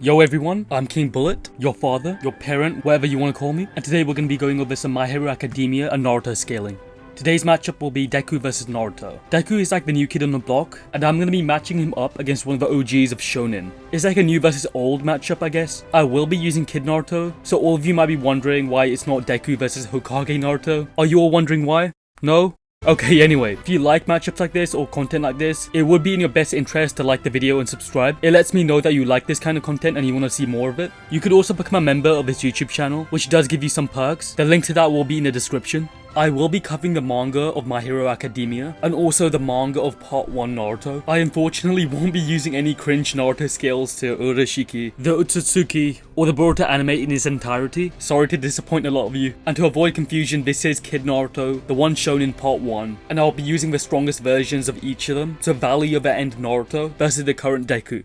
Yo everyone, I'm King Bullet, your father, your parent, whatever you want to call me, and today we're going to be going over some My Hero Academia and Naruto scaling. Today's matchup will be Deku vs Naruto. Deku is like the new kid on the block, and I'm going to be matching him up against one of the OGs of Shonen. It's like a new versus old matchup, I guess. I will be using Kid Naruto, so all of you might be wondering why it's not Deku versus Hokage Naruto. Are you all wondering why? No? Okay, anyway, if you like matchups like this or content like this, it would be in your best interest to like the video and subscribe. It lets me know that you like this kind of content and you want to see more of it. You could also become a member of this YouTube channel, which does give you some perks. The link to that will be in the description. I will be covering the manga of My Hero Academia and also the manga of Part 1 Naruto. I unfortunately won't be using any cringe Naruto scales to Urashiki, the Utsutsuki, or the Boruto anime in its entirety. Sorry to disappoint a lot of you. And to avoid confusion, this is Kid Naruto, the one shown in Part 1, and I'll be using the strongest versions of each of them, so Valley of the End Naruto versus the current Deku.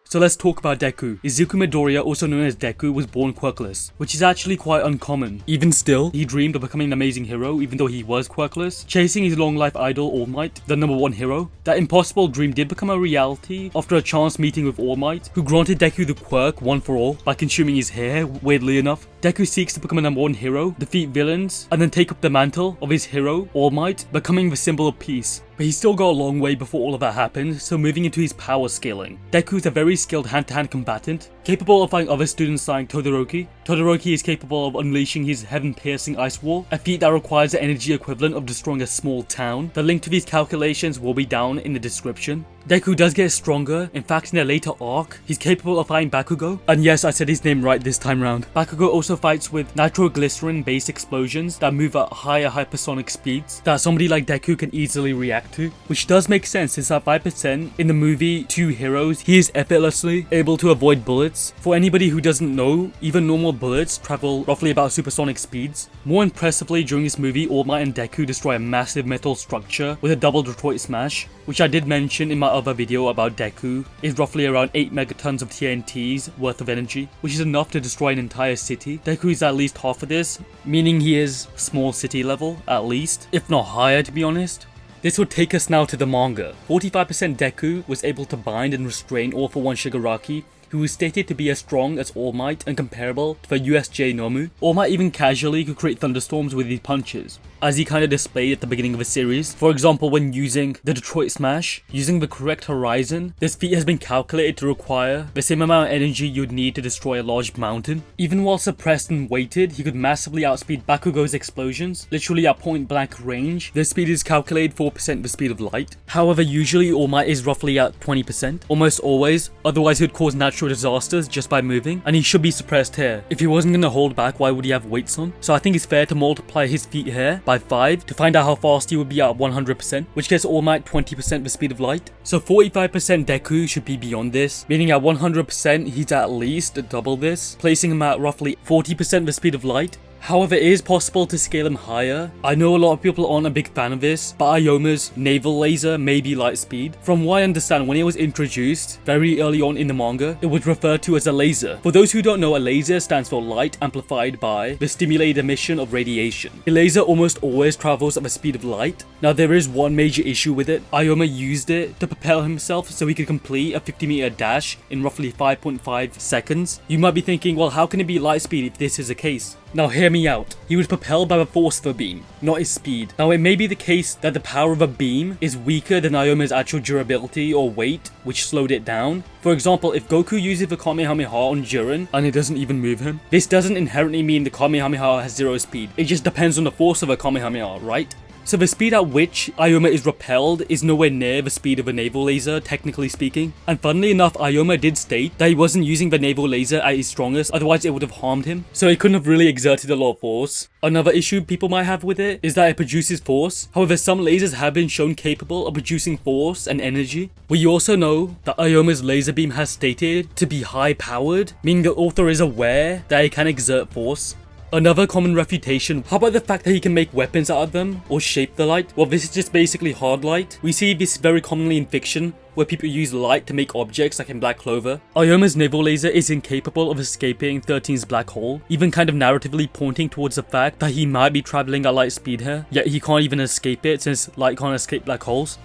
So let's talk about Deku. Izuku Midoriya, also known as Deku, was born quirkless, which is actually quite uncommon. Even still, he dreamed of becoming an amazing hero even though he was quirkless, chasing his long life idol All Might, the #1 hero. That impossible dream did become a reality after a chance meeting with All Might, who granted Deku the quirk one for all by consuming his hair, weirdly enough. Deku seeks to become a #1 hero, defeat villains, and then take up the mantle of his hero, All Might, becoming the symbol of peace. But he still got a long way before all of that happened, so moving into his power scaling. Deku is a very skilled hand-to-hand combatant, capable of fighting other students like Todoroki. Todoroki is capable of unleashing his heaven-piercing ice wall, a feat that requires the energy equivalent of destroying a small town. The link to these calculations will be down in the description. Deku does get stronger. In fact, in a later arc, he's capable of fighting Bakugo. And yes, I said his name right this time round. Bakugo also fights with nitroglycerin-based explosions that move at higher hypersonic speeds that somebody like Deku can easily react to. Which does make sense since at 5% in the movie Two Heroes, he is effortlessly able to avoid bullets. For anybody who doesn't know, even normal bullets travel roughly about supersonic speeds. More impressively, during this movie, All Might and Deku destroy a massive metal structure with a double Detroit smash, which I did mention in my other video about Deku, is roughly around 8 megatons of TNT's worth of energy, which is enough to destroy an entire city. Deku is at least half of this, meaning he is small city level, at least, if not higher to be honest. This would take us now to the manga. 45% Deku was able to bind and restrain All for One Shigaraki, who was stated to be as strong as All Might and comparable to the USJ Nomu. All Might even casually could create thunderstorms with his punches, as he kind of displayed at the beginning of the series. For example, when using the Detroit Smash, using the correct horizon, this feat has been calculated to require the same amount of energy you'd need to destroy a large mountain. Even while suppressed and weighted, he could massively outspeed Bakugo's explosions, literally at point blank range. This speed is calculated 4% the speed of light. However, usually All Might is roughly at 20%, almost always, otherwise he would cause natural disasters just by moving, and he should be suppressed here. If he wasn't going to hold back, why would he have weights on? So I think it's fair to multiply his feet here by 5 to find out how fast he would be at 100%, which gets All Might 20% the speed of light. So 45% Deku should be beyond this, meaning at 100% he's at least double this, placing him at roughly 40% the speed of light. However, it is possible to scale him higher. I know a lot of people aren't a big fan of this, but Ayoma's naval laser may be light speed. From what I understand, when it was introduced very early on in the manga, it was referred to as a laser. For those who don't know, a laser stands for light amplified by the stimulated emission of radiation. A laser almost always travels at the speed of light. Now, there is one major issue with it. Ayoma used it to propel himself so he could complete a 50-meter dash in roughly 5.5 seconds. You might be thinking, well, how can it be light speed if this is the case? Now hear me out. He was propelled by the force of a beam, not his speed. Now it may be the case that the power of a beam is weaker than Ayoma's actual durability or weight, which slowed it down. For example, if Goku uses the Kamehameha on Jiren and it doesn't even move him, this doesn't inherently mean the Kamehameha has 0 speed. It just depends on the force of a Kamehameha, right? So the speed at which Ayoma is repelled is nowhere near the speed of a naval laser, technically speaking. And funnily enough, Ayoma did state that he wasn't using the naval laser at his strongest, otherwise it would have harmed him. So he couldn't have really exerted a lot of force. Another issue people might have with it is that it produces force. However, some lasers have been shown capable of producing force and energy. We also know that Ayoma's laser beam has stated to be high powered, meaning the author is aware that it can exert force. Another common refutation, how about the fact that he can make weapons out of them, or shape the light? Well, this is just basically hard light. We see this very commonly in fiction, where people use light to make objects like in Black Clover. Ayoma's naval laser is incapable of escaping 13's black hole, even kind of narratively pointing towards the fact that he might be traveling at light speed here, yet he can't even escape it since light can't escape black holes.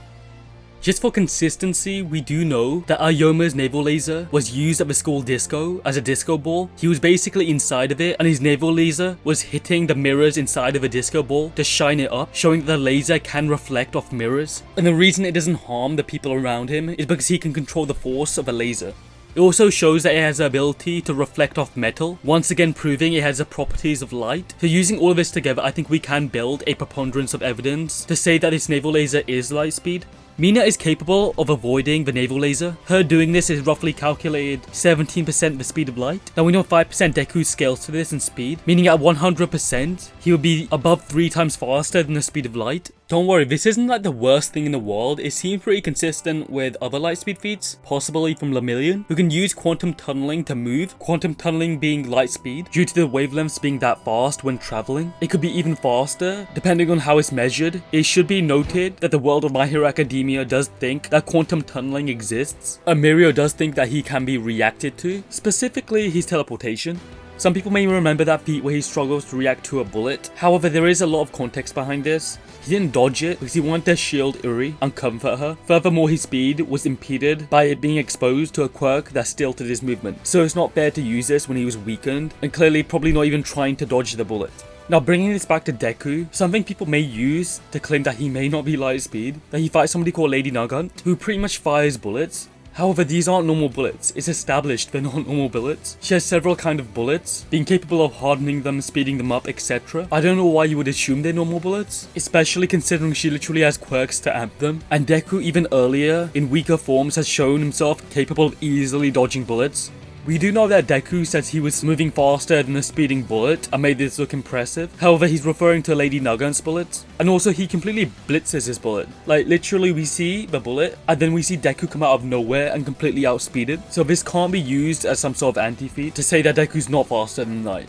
Just for consistency, we do know that Aoyama's naval laser was used at the school disco as a disco ball. He was basically inside of it and his naval laser was hitting the mirrors inside of a disco ball to shine it up, showing that the laser can reflect off mirrors. And the reason it doesn't harm the people around him is because he can control the force of a laser. It also shows that it has the ability to reflect off metal, once again proving it has the properties of light. So using all of this together, I think we can build a preponderance of evidence to say that this naval laser is light speed. Mina is capable of avoiding the naval laser. Her doing this is roughly calculated 17% the speed of light. Now we know 5% Deku scales to this in speed, meaning at 100% he would be above 3 times faster than the speed of light. Don't worry, this isn't like the worst thing in the world. It seems pretty consistent with other light speed feats, possibly from Lemillion, who can use quantum tunneling to move, quantum tunneling being light speed, due to the wavelengths being that fast when traveling. It could be even faster, depending on how it's measured. It should be noted that the world of My Hero Academia does think that quantum tunneling exists, and Mirio does think that he can be reacted to, specifically his teleportation. Some people may remember that feat where he struggles to react to a bullet. However, there is a lot of context behind this. He didn't dodge it because he wanted to shield Uri and comfort her. Furthermore, his speed was impeded by it being exposed to a quirk that stilted his movement. So it's not fair to use this when he was weakened, and clearly probably not even trying to dodge the bullet. Now bringing this back to Deku, something people may use to claim that he may not be light speed, that he fights somebody called Lady Nagant, who pretty much fires bullets. However, these aren't normal bullets. It's established they're not normal bullets. She has several kind of bullets, being capable of hardening them, speeding them up, etc. I don't know why you would assume they're normal bullets, especially considering she literally has quirks to amp them. And Deku even earlier, in weaker forms, has shown himself capable of easily dodging bullets. We do know that Deku says he was moving faster than a speeding bullet and made this look impressive. However, he's referring to Lady Nagant's bullets. And also he completely blitzes his bullet. Like literally we see the bullet and then we see Deku come out of nowhere and completely outspeeded. So this can't be used as some sort of anti-feat to say that Deku's not faster than Light.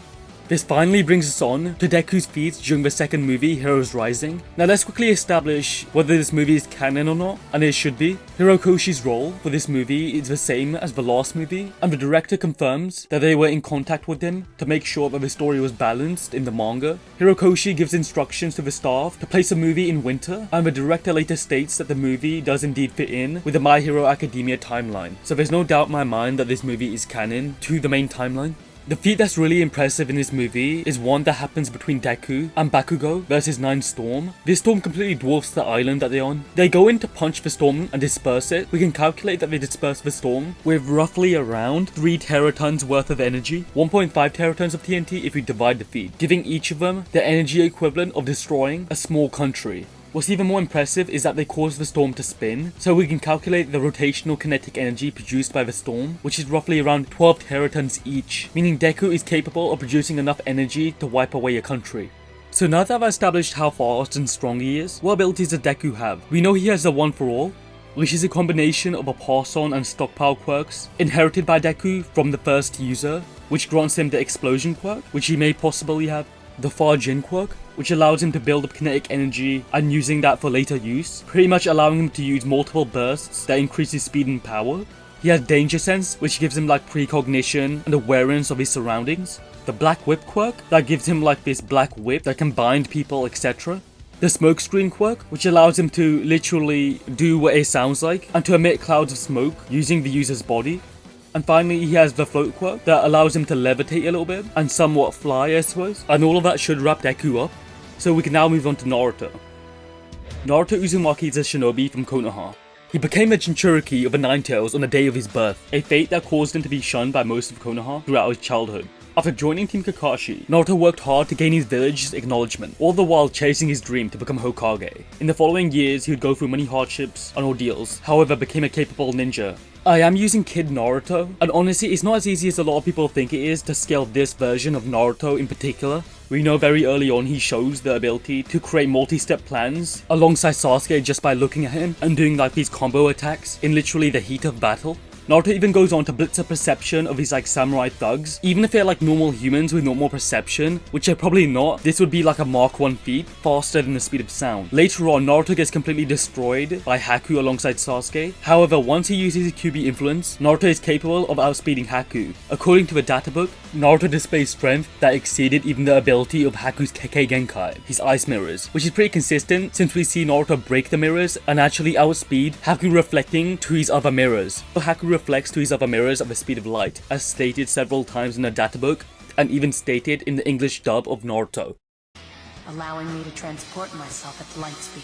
This finally brings us on to Deku's feats during the second movie, Heroes Rising. Now let's quickly establish whether this movie is canon or not, and it should be. Hirokoshi's role for this movie is the same as the last movie, and the director confirms that they were in contact with him to make sure that the story was balanced in the manga. Hirokoshi gives instructions to the staff to place a movie in winter, and the director later states that the movie does indeed fit in with the My Hero Academia timeline. So there's no doubt in my mind that this movie is canon to the main timeline. The feat that's really impressive in this movie is one that happens between Deku and Bakugo versus 9 Storm. This storm completely dwarfs the island that they're on. They go in to punch the storm and disperse it. We can calculate that they disperse the storm with roughly around 3 teratons worth of energy, 1.5 teratons of TNT if we divide the feat, giving each of them the energy equivalent of destroying a small country. What's even more impressive is that they cause the storm to spin, so we can calculate the rotational kinetic energy produced by the storm, which is roughly around 12 teratons each, meaning Deku is capable of producing enough energy to wipe away a country. So now that I've established how fast and strong he is, what abilities does Deku have? We know he has the One for All, which is a combination of a pass-on and stockpile quirks inherited by Deku from the first user, which grants him the Explosion quirk, which he may possibly have. The Far Jin quirk, which allows him to build up kinetic energy and using that for later use, pretty much allowing him to use multiple bursts that increase his speed and power. He has Danger Sense, which gives him like precognition and awareness of his surroundings. The Black Whip quirk, that gives him like this black whip that can bind people, etc. The Smokescreen quirk, which allows him to literally do what it sounds like and to emit clouds of smoke using the user's body. And finally, he has the Float quirk that allows him to levitate a little bit and somewhat fly, I suppose. And all of that should wrap Deku up. So we can now move on to Naruto. Naruto Uzumaki is a shinobi from Konoha. He became a Jinchuriki of the Nine Tails on the day of his birth, a fate that caused him to be shunned by most of Konoha throughout his childhood. After joining Team Kakashi, Naruto worked hard to gain his village's acknowledgement, all the while chasing his dream to become Hokage. In the following years, he would go through many hardships and ordeals, however became a capable ninja. I am using Kid Naruto, and honestly it's not as easy as a lot of people think it is to scale this version of Naruto in particular. We know very early on he shows the ability to create multi-step plans alongside Sasuke just by looking at him and doing like these combo attacks in literally the heat of battle. Naruto even goes on to blitz a perception of his like samurai thugs. Even if they're like normal humans with normal perception, which they're probably not, this would be like a Mark 1 feat, faster than the speed of sound. Later on, Naruto gets completely destroyed by Haku alongside Sasuke. However, once he uses his QB influence, Naruto is capable of outspeeding Haku. According to the databook, Naruto displays strength that exceeded even the ability of Haku's Kekkei Genkai, his ice mirrors, which is pretty consistent since we see Naruto break the mirrors and actually outspeed Haku reflecting to his other mirrors. Haku reflects to his other mirrors at the speed of light, as stated several times in the databook and even stated in the English dub of Naruto, allowing me to transport myself at light speed.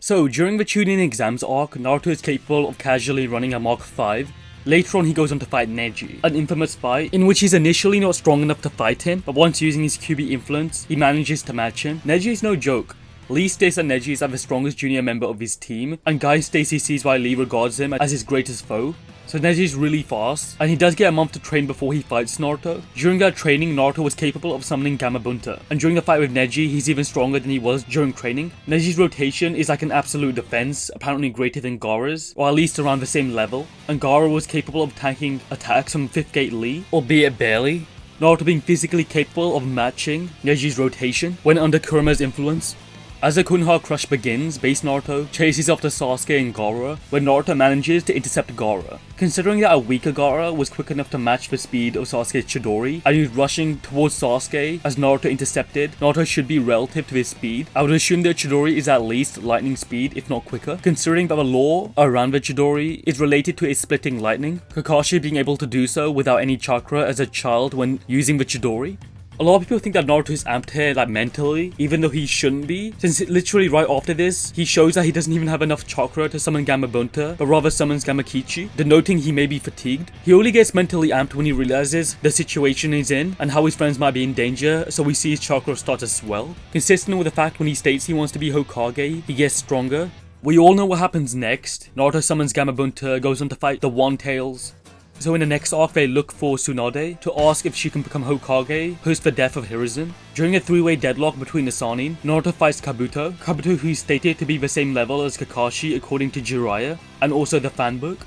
So during the Chunin exams arc, Naruto is capable of casually running a Mark 5. Later on, he goes on to fight Neji, an infamous fight in which he's initially not strong enough to fight him, but once using his QB influence, he manages to match him. Neji is no joke. Lee states that Neji is the strongest junior member of his team, and Guy states he sees why Lee regards him as his greatest foe. So Neji is really fast, and he does get a month to train before he fights Naruto. During that training, Naruto was capable of summoning Gamabunta, and during the fight with Neji, he's even stronger than he was during training. Neji's rotation is like an absolute defense, apparently greater than Gaara's, or at least around the same level, and Gaara was capable of tanking attacks from 5th Gate Lee, albeit barely. Naruto being physically capable of matching Neji's rotation when under Kurama's influence. As the Konoha Crush begins, base Naruto chases after Sasuke and Gaara, where Naruto manages to intercept Gaara. Considering that a weaker Gaara was quick enough to match the speed of Sasuke's Chidori, and he was rushing towards Sasuke as Naruto intercepted, Naruto should be relative to his speed. I would assume that Chidori is at least lightning speed, if not quicker, considering that the lore around the Chidori is related to it splitting lightning, Kakashi being able to do so without any chakra as a child when using the Chidori. A lot of people think that Naruto is amped here like mentally, even though he shouldn't be, since literally right after this, he shows that he doesn't even have enough chakra to summon Gamabunta, but rather summons Gamakichi, denoting he may be fatigued. He only gets mentally amped when he realizes the situation he's in and how his friends might be in danger, so we see his chakra start to swell. Consistent with the fact when he states he wants to be Hokage, he gets stronger. We all know what happens next. Naruto summons Gamabunta, goes on to fight the One Tails. So in the next arc, they look for Tsunade to ask if she can become Hokage post the death of Hiruzen. During a three-way deadlock between the Sannin, Naruto fights Kabuto who is stated to be the same level as Kakashi according to Jiraiya, and also the fanbook.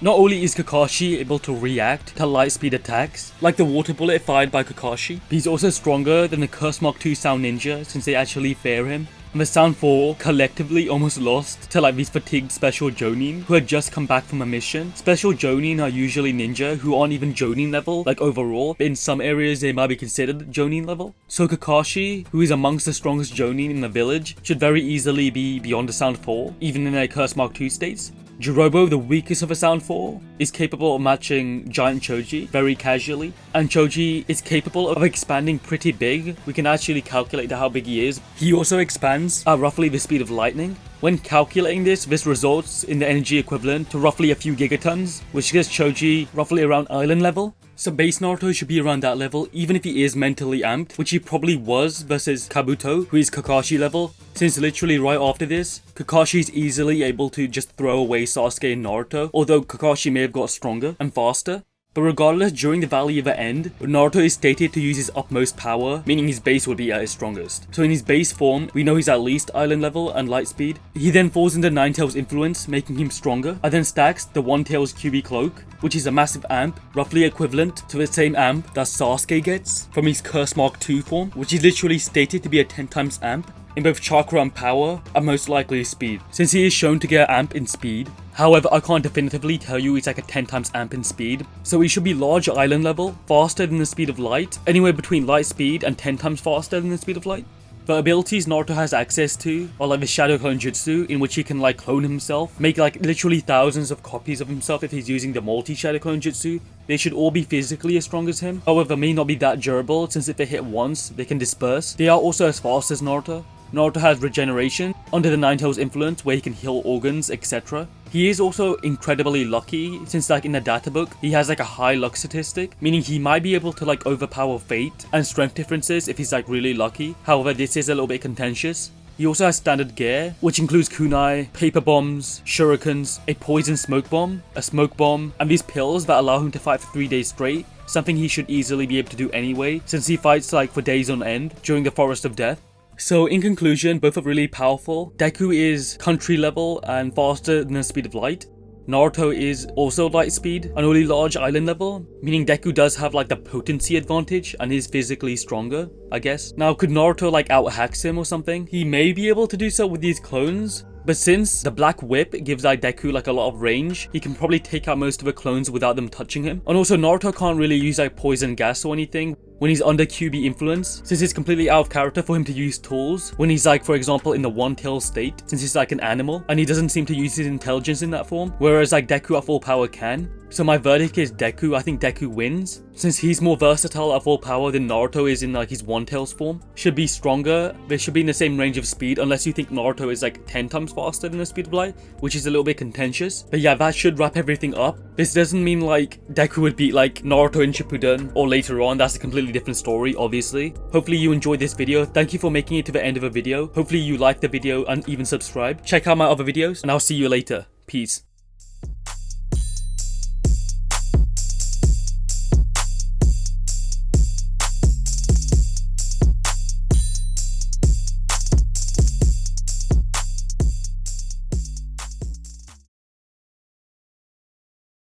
Not only is Kakashi able to react to light speed attacks, like the water bullet fired by Kakashi, but he's also stronger than the Curse Mark II Sound Ninja since they actually fear him. And the Sound 4 collectively almost lost to like these fatigued Special Jonin who had just come back from a mission. Special Jonin are usually ninja who aren't even Jonin level, like overall, but in some areas they might be considered Jonin level. So Kakashi, who is amongst the strongest Jonin in the village, should very easily be beyond the Sound 4, even in their Curse Mark II states. Jirobo, the weakest of the Sound 4, is capable of matching Giant Choji very casually, and Choji is capable of expanding pretty big. We can actually calculate how big he is. He also expands at roughly the speed of lightning. When calculating this results in the energy equivalent to roughly a few gigatons, which gives Choji roughly around island level. So base Naruto should be around that level, even if he is mentally amped, which he probably was versus Kabuto, who is Kakashi level, since literally right after this, Kakashi is easily able to just throw away Sasuke and Naruto, although Kakashi may have got stronger and faster. But regardless, during the Valley of the End, Naruto is stated to use his utmost power, meaning his base would be at his strongest. So in his base form, we know he's at least island level and light speed. He then falls into Nine Tails' influence, making him stronger, and then stacks the One Tails QB Cloak, which is a massive amp, roughly equivalent to the same amp that Sasuke gets from his Curse Mark II form, which is literally stated to be a 10 times amp in both chakra and power, and most likely speed, since he is shown to get amp in speed. However, I can't definitively tell you it's like a 10 times amp in speed, so he should be large island level, faster than the speed of light, anywhere between light speed and 10 times faster than the speed of light. The abilities Naruto has access to are like the Shadow Clone Jutsu, in which he can like clone himself, make like literally thousands of copies of himself if he's using the multi-Shadow Clone Jutsu. They should all be physically as strong as him, however may not be that durable since if they hit once, they can disperse. They are also as fast as Naruto. Naruto has regeneration under the Nine Tails influence where he can heal organs, etc. He is also incredibly lucky since like in the data book, he has like a high luck statistic, meaning he might be able to like overpower fate and strength differences if he's like really lucky. However, this is a little bit contentious. He also has standard gear, which includes kunai, paper bombs, shurikens, a poison smoke bomb, a smoke bomb, and these pills that allow him to fight for 3 days straight, something he should easily be able to do anyway, since he fights like for days on end during the Forest of Death. So in conclusion, both are really powerful. Deku is country level and faster than the speed of light. Naruto is also light speed, an only large island level, meaning Deku does have like the potency advantage and is physically stronger, I guess. Now, could Naruto like out-hacks him or something? He may be able to do so with these clones, but since the Black Whip gives like Deku like a lot of range, he can probably take out most of the clones without them touching him. And also Naruto can't really use like poison gas or anything when he's under QB influence, since it's completely out of character for him to use tools when he's like, for example, in the one-tail state, since he's like an animal, and he doesn't seem to use his intelligence in that form, whereas like Deku at full power can. So my verdict is Deku. I think Deku wins, since he's more versatile at full power than Naruto is in like his one-tails form. Should be stronger, they should be in the same range of speed, unless you think Naruto is like 10 times faster than the speed of light, which is a little bit contentious. But yeah, that should wrap everything up. This doesn't mean like Deku would beat like Naruto in Shippuden or later on. That's a completely different story, obviously. Hopefully you enjoyed this video. Thank you for making it to the end of a video. Hopefully you liked the video and even subscribe. Check out my other videos, and I'll see you later. Peace.